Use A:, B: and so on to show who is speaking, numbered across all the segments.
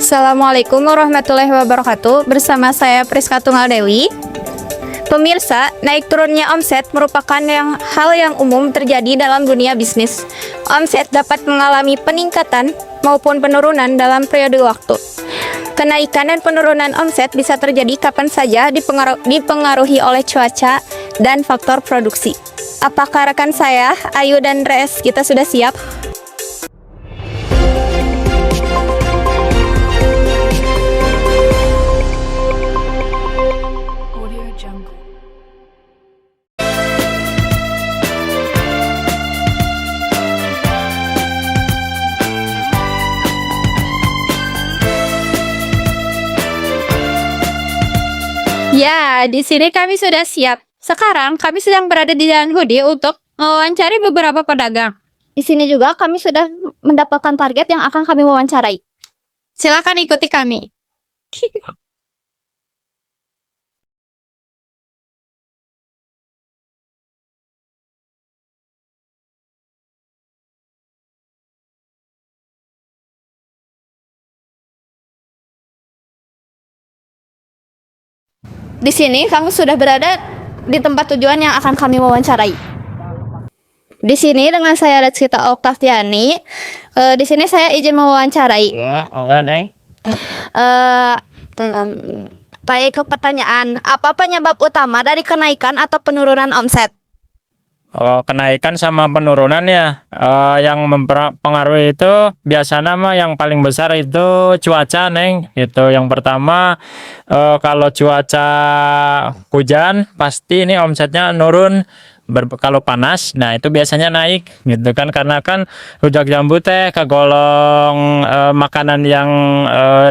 A: Assalamualaikum warahmatullahi wabarakatuh. Bersama saya Priska Tunggal Dewi. Pemirsa, naik turunnya omset merupakan hal yang umum terjadi dalam dunia bisnis. Omset dapat mengalami peningkatan maupun penurunan dalam periode waktu. Kenaikan dan penurunan omset bisa terjadi kapan saja, dipengaruhi oleh cuaca dan faktor produksi. Apakah rekan saya, Ayu dan Res, kita sudah siap? Ya, di sini kami sudah siap. Sekarang kami sedang berada di Jalan Hudi untuk mewawancari beberapa pedagang.
B: Di sini juga kami sudah mendapatkan target yang akan kami wawancarai.
A: Silakan ikuti kami.
B: Di sini kami sudah berada di tempat tujuan yang akan kami wawancarai. Di sini dengan saya Redsita Oktaviani. Di sini saya izin mewawancarai. Baik, ke pertanyaan, apa penyebab utama dari kenaikan atau penurunan omset?
C: Kenaikan sama penurunan ya, yang mempengaruhi itu biasanya mah yang paling besar itu cuaca, Neng. Itu yang pertama, kalau cuaca hujan pasti ini omsetnya nurun. Kalau panas, nah itu biasanya naik gitu kan, karena kan rujak jambu teh kagolong makanan yang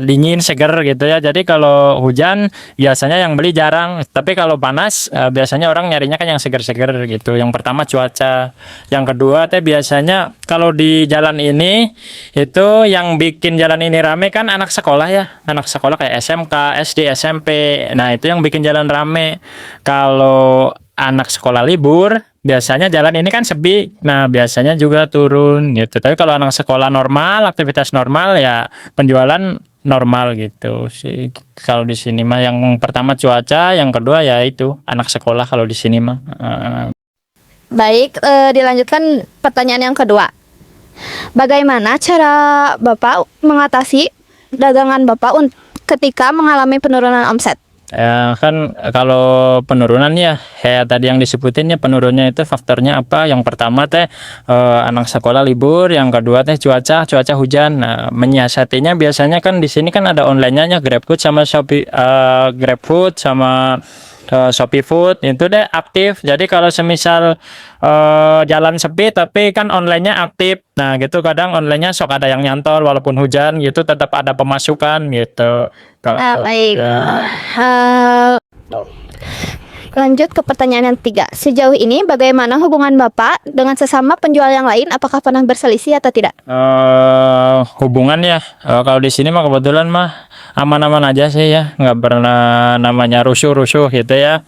C: dingin seger gitu ya. Jadi kalau hujan biasanya yang beli jarang, tapi kalau panas biasanya orang nyarinya kan yang seger-seger gitu. Yang pertama cuaca, yang kedua teh biasanya kalau di jalan ini itu yang bikin jalan ini rame kan anak sekolah ya, anak sekolah kayak SMK, SD, SMP. Nah itu yang bikin jalan rame. Kalau anak sekolah libur, biasanya jalan ini kan sepi. Nah, biasanya juga turun gitu. Tapi kalau anak sekolah normal, aktivitas normal ya penjualan normal gitu sih. Kalau di sini mah yang pertama cuaca, yang kedua ya itu anak sekolah kalau di sini mah.
B: Baik, dilanjutkan pertanyaan yang kedua. Bagaimana cara Bapak mengatasi dagangan Bapak ketika mengalami penurunan omset?
C: Ya kan kalau penurunan ya kayak tadi yang disebutin ya, penurunnya itu faktornya apa? Yang pertama teh anak sekolah libur, yang kedua teh cuaca hujan. Nah, menyiasatinya biasanya kan di sini kan ada online-nya GrabFood sama Shopee, GrabFood sama Shopee Food itu deh aktif. Jadi kalau semisal jalan sepi tapi kan online-nya aktif. Nah, gitu kadang online-nya sok ada yang nyantol walaupun hujan gitu, tetap ada pemasukan gitu.
B: Baik.
C: Ya.
B: Lanjut ke pertanyaan yang ketiga. Sejauh ini bagaimana hubungan Bapak dengan sesama penjual yang lain? Apakah pernah berselisih atau tidak?
C: Hubungan ya, kalau di sini mah kebetulan mah aman-aman aja sih ya, nggak pernah namanya rusuh-rusuh gitu ya.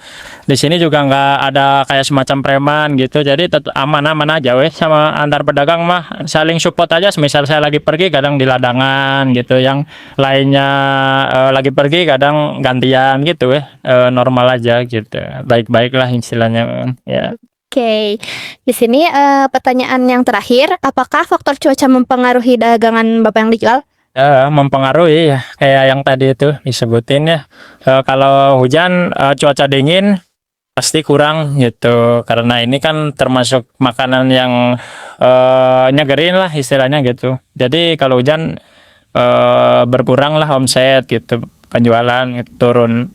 C: Di sini juga nggak ada kayak semacam preman gitu, jadi tetap aman-aman aja weh. Sama antar pedagang mah saling support aja. Misal saya lagi pergi kadang di ladangan gitu, yang lainnya lagi pergi kadang gantian gitu weh. Normal aja gitu, baik-baik lah istilahnya ya.
B: Oke, di sini pertanyaan yang terakhir, apakah faktor cuaca mempengaruhi dagangan Bapak yang dijual?
C: Mempengaruhi ya, kayak yang tadi itu disebutin ya. Kalau hujan, cuaca dingin pasti kurang gitu, karena ini kan termasuk makanan yang nyegerin lah istilahnya gitu. Jadi kalau hujan berkurang lah omset gitu, penjualan gitu, turun.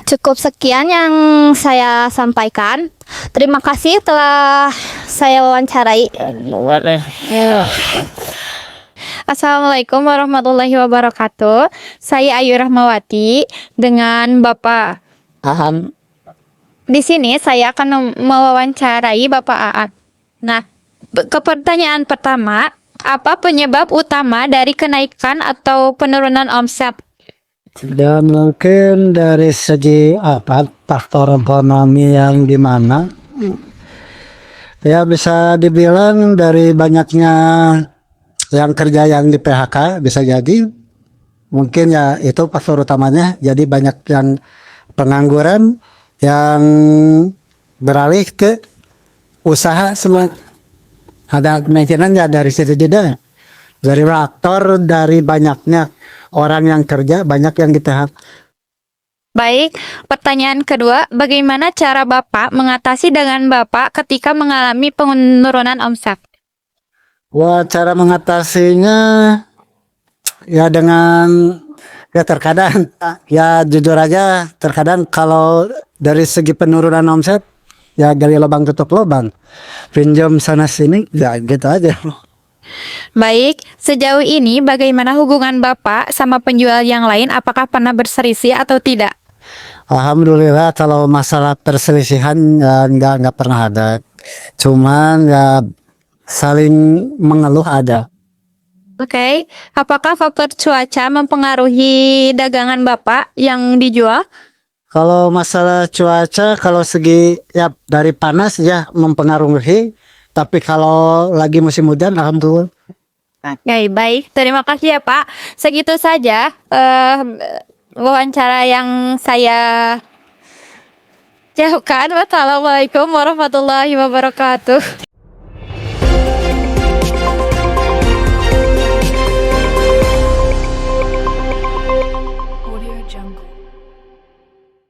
B: Cukup sekian yang saya sampaikan. Terima kasih telah saya wawancarai.
A: Assalamualaikum warahmatullahi wabarakatuh. Saya Ayu Rahmawati dengan Bapak
D: Aham.
A: Di sini saya akan mewawancarai Bapak Aat. Nah, ke pertanyaan pertama, apa penyebab utama dari kenaikan atau penurunan omset?
D: Dan mungkin dari segi faktor ekonomi yang dimana ya bisa dibilang dari banyaknya yang kerja yang di PHK bisa jadi. Mungkin ya itu faktor utamanya. Jadi banyak yang pengangguran yang beralih ke usaha semua. Ada kemungkinan ya dari situ juga. Dari faktor dari banyaknya orang yang kerja, banyak yang di PHK.
A: Baik, pertanyaan kedua, bagaimana cara Bapak mengatasi dagangan Bapak ketika mengalami penurunan omset?
D: Wah, cara mengatasinya ya dengan ya terkadang ya jujur aja terkadang kalau dari segi penurunan omset ya gali lubang tutup lubang, pinjam sana sini ya gitu aja.
A: Baik, sejauh ini bagaimana hubungan Bapak sama penjual yang lain? Apakah pernah berselisih atau tidak?
D: Alhamdulillah kalau masalah perselisihan ya, nggak pernah ada, cuman ya saling mengeluh ada.
A: Oke, apakah faktor cuaca mempengaruhi dagangan Bapak yang dijual?
D: Kalau masalah cuaca, kalau segi ya dari panas ya mempengaruhi. Tapi kalau lagi musim hujan, alhamdulillah.
A: Oke, baik. Terima kasih ya Pak. Segitu saja wawancara yang saya jawabkan. Wassalamualaikum warahmatullahi wabarakatuh.